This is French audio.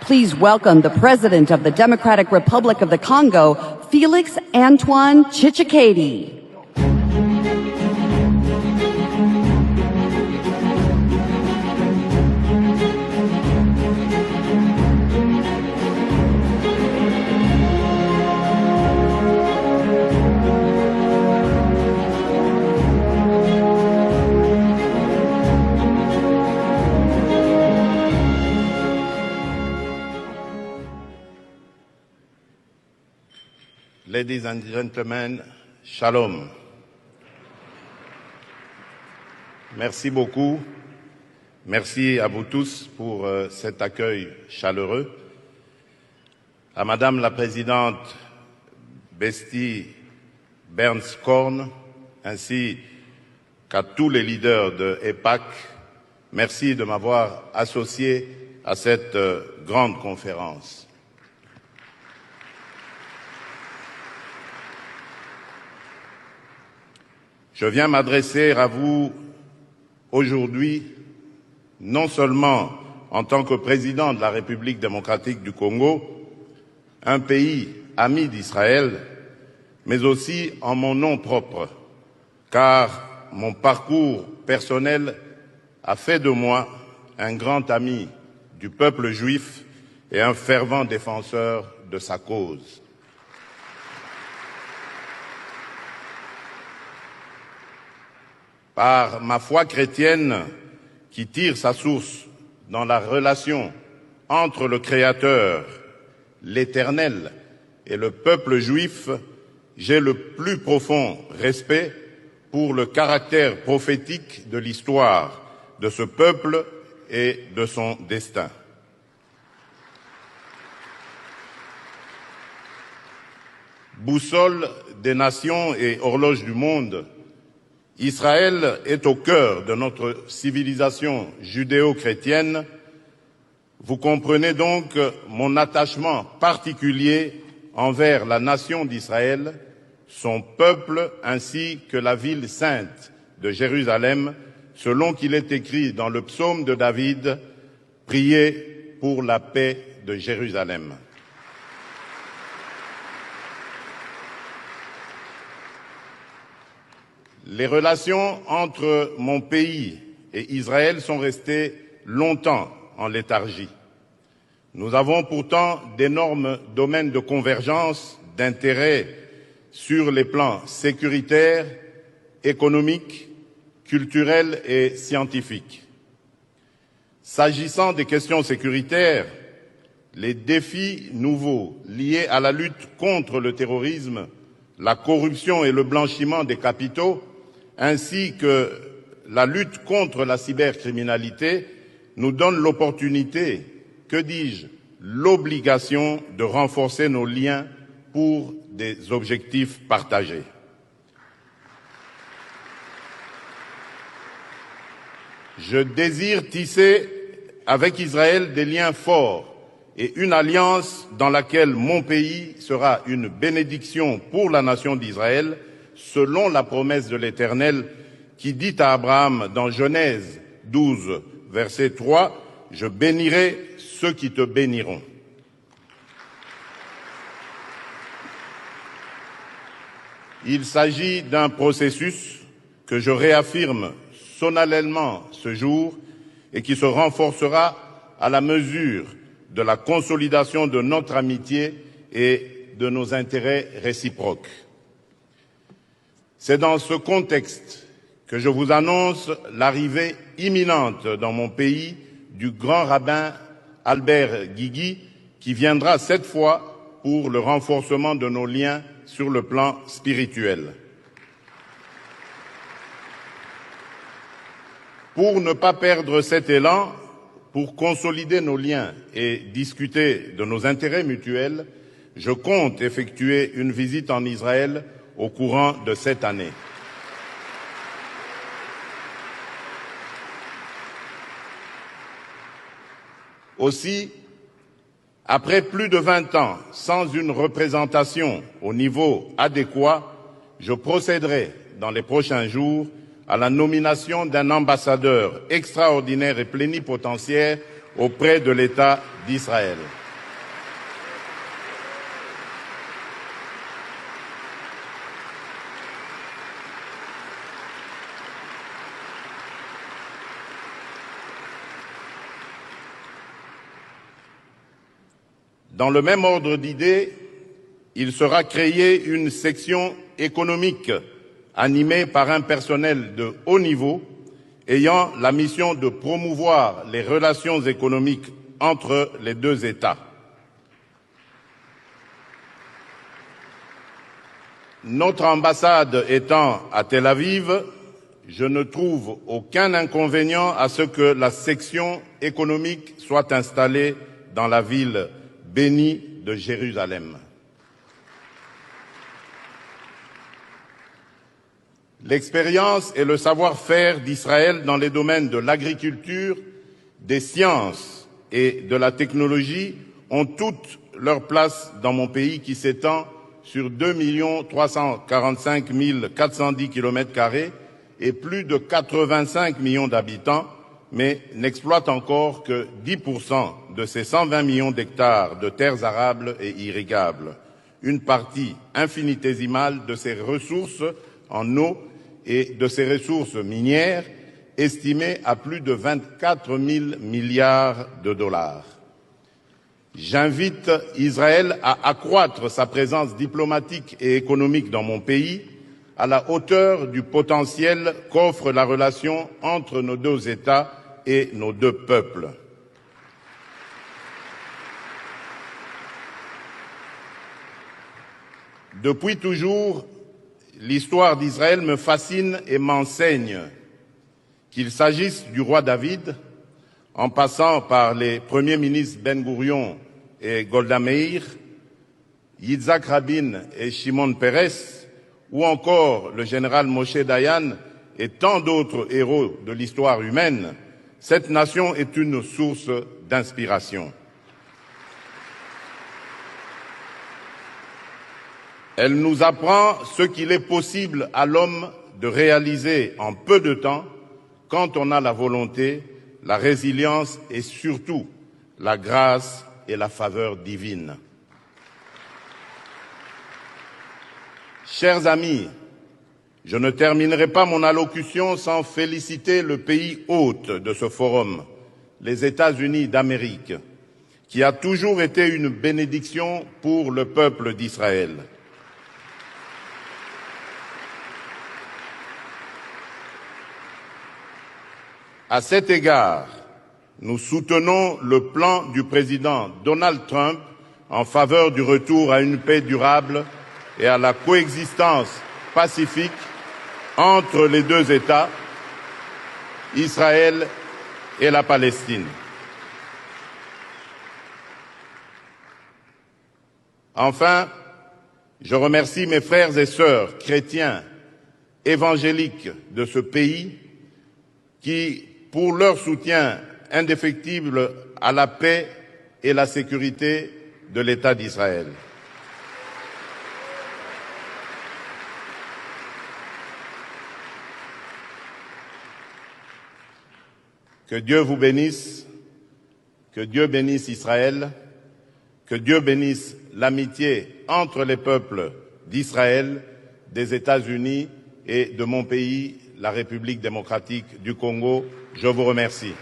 Please welcome the President of the Democratic Republic of the Congo, Felix Antoine Tshisekedi. Ladies and gentlemen, shalom. Merci beaucoup. Merci à vous tous pour cet accueil chaleureux. À Madame la Présidente Besti Berns-Korn, ainsi qu'à tous les leaders de EPAC, merci de m'avoir associé à cette grande conférence. Je viens m'adresser à vous aujourd'hui, non seulement en tant que président de la République démocratique du Congo, un pays ami d'Israël, mais aussi en mon nom propre, car mon parcours personnel a fait de moi un grand ami du peuple juif et un fervent défenseur de sa cause. Par ma foi chrétienne qui tire sa source dans la relation entre le Créateur, l'Éternel et le peuple juif, j'ai le plus profond respect pour le caractère prophétique de l'histoire de ce peuple et de son destin. Boussole des nations et horloge du monde, Israël est au cœur de notre civilisation judéo-chrétienne. Vous comprenez donc mon attachement particulier envers la nation d'Israël, son peuple ainsi que la ville sainte de Jérusalem, selon qu'il est écrit dans le psaume de David, « Priez pour la paix de Jérusalem ». Les relations entre mon pays et Israël sont restées longtemps en léthargie. Nous avons pourtant d'énormes domaines de convergence, d'intérêt sur les plans sécuritaires, économiques, culturels et scientifiques. S'agissant des questions sécuritaires, les défis nouveaux liés à la lutte contre le terrorisme, la corruption et le blanchiment des capitaux, ainsi que la lutte contre la cybercriminalité, nous donnent l'opportunité, que dis-je, l'obligation de renforcer nos liens pour des objectifs partagés. Je désire tisser avec Israël des liens forts et une alliance dans laquelle mon pays sera une bénédiction pour la nation d'Israël, selon la promesse de l'Éternel qui dit à Abraham dans Genèse 12, verset 3, « Je bénirai ceux qui te béniront ». Il s'agit d'un processus que je réaffirme solennellement ce jour et qui se renforcera à la mesure de la consolidation de notre amitié et de nos intérêts réciproques. C'est dans ce contexte que je vous annonce l'arrivée imminente dans mon pays du grand rabbin Albert Guigui, qui viendra cette fois pour le renforcement de nos liens sur le plan spirituel. Pour ne pas perdre cet élan, pour consolider nos liens et discuter de nos intérêts mutuels, je compte effectuer une visite en Israël au courant de cette année. Aussi, après plus de 20 ans sans une représentation au niveau adéquat, je procéderai dans les prochains jours à la nomination d'un ambassadeur extraordinaire et plénipotentiaire auprès de l'État d'Israël. Dans le même ordre d'idées, il sera créé une section économique animée par un personnel de haut niveau ayant la mission de promouvoir les relations économiques entre les deux États. Notre ambassade étant à Tel Aviv, je ne trouve aucun inconvénient à ce que la section économique soit installée dans la ville bénie de Jérusalem. L'expérience et le savoir-faire d'Israël dans les domaines de l'agriculture, des sciences et de la technologie ont toute leur place dans mon pays qui s'étend sur 2 345 410 km² et plus de 85 millions d'habitants, mais n'exploite encore que 10% de ces 120 millions d'hectares de terres arables et irrigables, une partie infinitésimale de ses ressources en eau et de ses ressources minières, estimées à plus de 24 000 milliards de dollars. J'invite Israël à accroître sa présence diplomatique et économique dans mon pays, à la hauteur du potentiel qu'offre la relation entre nos deux États et nos deux peuples. Depuis toujours, l'histoire d'Israël me fascine et m'enseigne, qu'il s'agisse du roi David, en passant par les premiers ministres Ben-Gurion et Golda Meir, Yitzhak Rabin et Shimon Peres, ou encore le général Moshe Dayan et tant d'autres héros de l'histoire humaine, cette nation est une source d'inspiration. Elle nous apprend ce qu'il est possible à l'homme de réaliser en peu de temps quand on a la volonté, la résilience et surtout la grâce et la faveur divine. Chers amis, je ne terminerai pas mon allocution sans féliciter le pays hôte de ce forum, les États-Unis d'Amérique, qui a toujours été une bénédiction pour le peuple d'Israël. À cet égard, nous soutenons le plan du président Donald Trump en faveur du retour à une paix durable et à la coexistence pacifique entre les deux États, Israël et la Palestine. Enfin, je remercie mes frères et sœurs chrétiens évangéliques de ce pays qui, pour leur soutien indéfectible à la paix et la sécurité de l'État d'Israël. Que Dieu vous bénisse, que Dieu bénisse Israël, que Dieu bénisse l'amitié entre les peuples d'Israël, des États-Unis et de mon pays, la République démocratique du Congo. Je vous remercie.